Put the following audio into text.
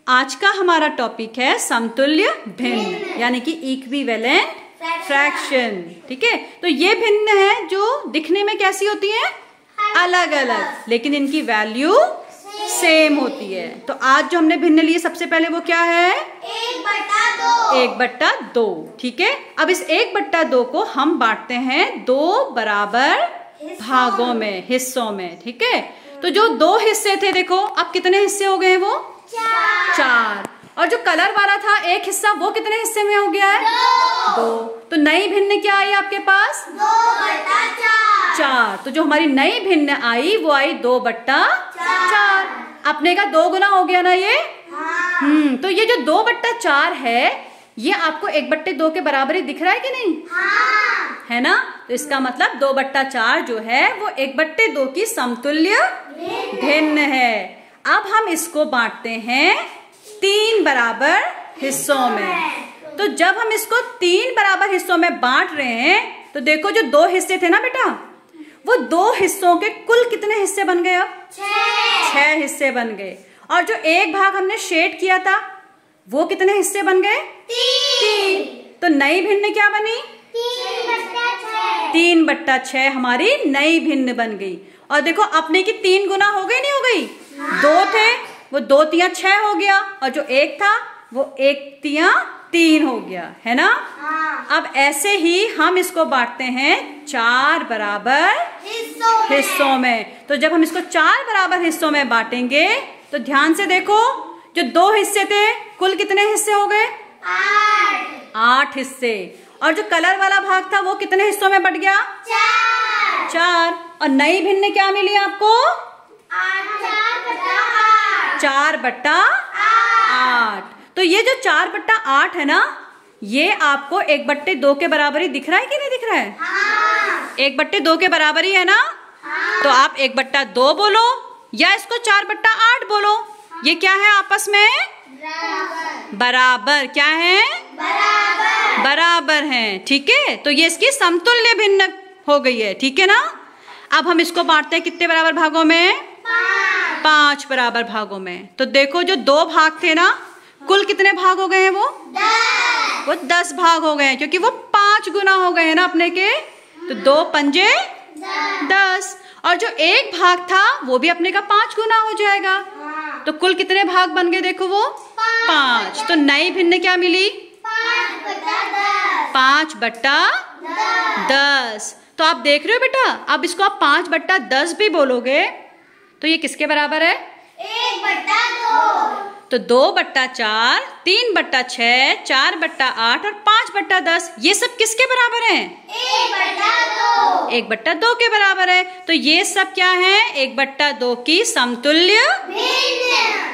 आज का हमारा टॉपिक है समतुल्य भिन्न यानी कि इक्विवेलेंट फ्रैक्शन। ठीक है, तो ये भिन्न है जो दिखने में कैसी होती है, अलग अलग, लेकिन इनकी वैल्यू सेम होती है। तो आज जो हमने भिन्न लिए सबसे पहले वो क्या है, 1/2। ठीक है, अब इस 1/2 को हम बांटते हैं 2 बराबर भागों में, हिस्सों में। ठीक है, तो जो 2 हिस्से थे देखो अब कितने हिस्से हो गए, वो 4। और जो कलर वाला था एक हिस्सा, वो कितने हिस्से में हो गया है, 2। तो नई भिन्न क्या आई आपके पास, 2/4। तो जो हमारी नई भिन्न आई वो आई 2/4। अपने का 2 गुना हो गया ना ये। तो ये जो 2/4 है ये आपको 1/2 के बराबर ही दिख रहा है कि नहीं, है ना। तो इसका मतलब 2/4 जो है वो 1/2 की समतुल्य भिन्न है। अब हम इसको बांटते हैं 3 बराबर हिस्सों में। तो जब हम इसको 3 बराबर हिस्सों में बांट रहे हैं तो देखो जो 2 हिस्से थे ना बेटा, वो 2 हिस्सों के कुल कितने हिस्से बन गए, अब 6 हिस्से बन गए। और जो एक भाग हमने शेड किया था वो कितने हिस्से बन गए, 3। तो नई भिन्न क्या बनी, 3/6 हमारी नई भिन्न बन गई। और देखो अपने की 3 गुना हो गई, नहीं हो गई, 2 थे वो 2 तिया 6 हो गया, और जो 1 था वो 1 तिया 3 हो गया, है ना। अब ऐसे ही हम इसको बांटते हैं 4 बराबर हिस्सों में। तो जब हम इसको 4 बराबर हिस्सों में बांटेंगे तो ध्यान से देखो, जो 2 हिस्से थे कुल कितने हिस्से हो गए, 8 हिस्से। और जो कलर वाला भाग था वो कितने हिस्सों में बट गया, 4। और नई भिन्न क्या मिली आपको, 4/8। तो ये जो 4/8 है ना, ये आपको 1/2 के बराबर ही दिख रहा है कि नहीं दिख रहा है, 1/2 के बराबर ही है ना। तो आप 1/2 बोलो या इसको 4/8 बोलो, ये क्या है आपस में, बराबर। क्या है, बराबर है। ठीक है, तो ये इसकी समतुल्य भिन्न हो गई है। ठीक है ना। अब हम इसको बांटते हैं कितने बराबर भागों में, 5 बराबर भागों में। तो देखो जो 2 भाग थे ना, कुल कितने भाग हो गए हैं, वो 10 भाग हो गए हैं, क्योंकि वो 5 गुना हो गए हैं ना अपने के। तो 2 पंजे 10, और जो एक भाग था वो भी अपने का 5 गुना हो जाएगा। तो कुल कितने भाग बन गए, देखो वो 5। तो नई भिन्न क्या मिली, 5/10। तो आप देख रहे हो बेटा, अब इसको आप 5/10 भी बोलोगे तो ये किसके बराबर है, 1/2। तो 2/4, 3/6, 4/8 और 5/10 ये सब किसके बराबर है, 1/2 के बराबर है। तो ये सब क्या है, 1/2 की समतुल्य भिन्न।